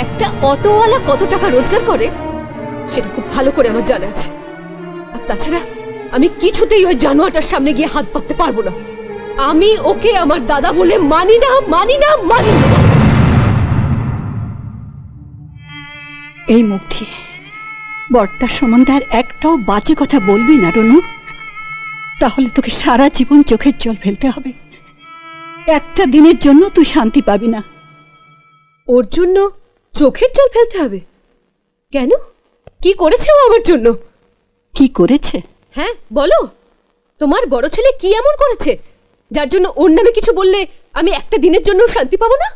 একটা অটোওয়ালা কত টাকা রোজগার করে সেটা খুব ভালো করে আমার জানা আছে। আর তাছাড়া আমি কিছুতেই ওই জানোয়ারটার সামনে গিয়ে হাত পাততে পারবো না। আমি ওকে আমার দাদা বলে মানি না, মানি না, মানি না। এই মুখ দিয়ে বর্তার সম্বন্ধে আর একটাও বাজে কথা বলবি না রনু, তাহলে তোকে সারা জীবন চোখের জল ফেলতে হবে। একটা দিনের জন্য তুই শান্তি পাবি না। ওর জন্য চোখের জল ফেলতে হবে কেন? কি করেছে ও আমার জন্য? কি করেছে? হ্যাঁ বলো, তোমার বড় ছেলে কি এমন করেছে যার জন্য ওর নামে কিছু বললে আমি একটা দিনের জন্য শান্তি পাবো না?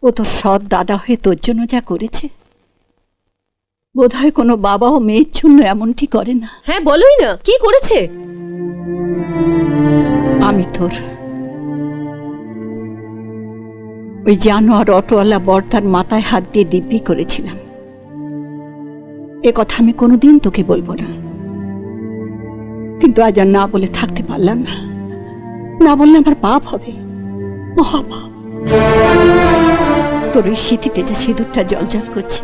ও তো সৎ দাদা হয়ে তোর জন্য যা করেছে, বোধহয় কোনো বাবা ও মেয়ের জন্য এমনটি করে না। হ্যাঁ বলোই না, কি করেছে? আমি তোর ওই জানোয়ার অটোওয়ালা বর্তার মাথায় হাত দিয়ে দিব্যি করেছিলাম। এ কথা আমি কোনোদিন তোকে বলবো না, কিন্তু আজ আর না বলে থাকতে পারলাম না। না বললে আমার পাপ হবে, মহাপাপ। তোর ওই স্মৃতিতে যে সিঁদুরটা জ্বলজ্বল করছে,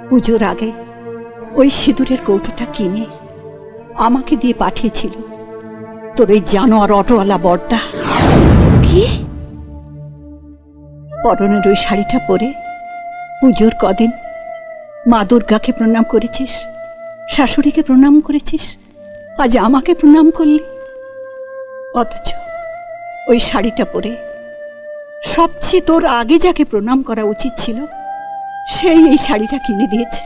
পুজোর আগে ওই সিঁদুরের কৌটোটা কিনে আমাকে দিয়ে পাঠিয়েছিল তোর ওই জানোয়ার অটোওয়ালা বর্দা। কি? পরনের ওই শাড়িটা পরে পুজোর কদিন মা দুর্গাকে প্রণাম করেছিস, শাশুড়িকে প্রণাম করেছিস, আজ আমাকে প্রণাম করলি। অথচ ওই শাড়িটা পরে সবচেয়ে তোর আগে যাকে প্রণাম করা উচিত ছিল সেই এই শাড়িটা কিনে দিয়েছে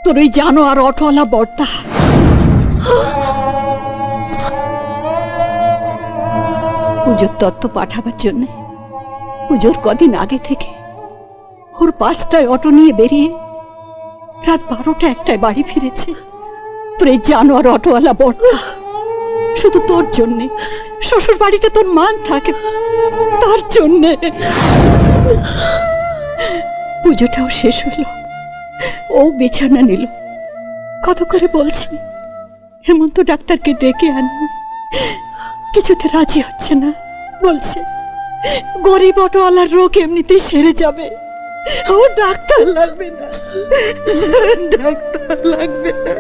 তোর ওই জানোয়ার অটোওয়ালা বর্দা। পুজোর তত্ত্ব পাঠাবার জন্য পুজোর কদিন আগে থেকে ওর 5টায় অটো নিয়ে বেরিয়ে রাত 12টা 1টায় বাড়ি ফিরেছে তোর এই জানোয়ার অটোওয়ালা বর্দা। শুধু তোর জন্যে, শ্বশুর বাড়িতে তোর মান থাকে তার জন্যে। পুজোটাও শেষ হলো, ও বিছানা নিল। কত করে বলছি হেমন্ত ডাক্তারকে ডেকে আনি, কিছুতে রাজি হচ্ছে না। বলছে গরিব অটোওয়ালার রোগ এমনিতেই সেরে যাবে, ও ডাক্তার লাগবে না, ডাক্তার লাগবে না।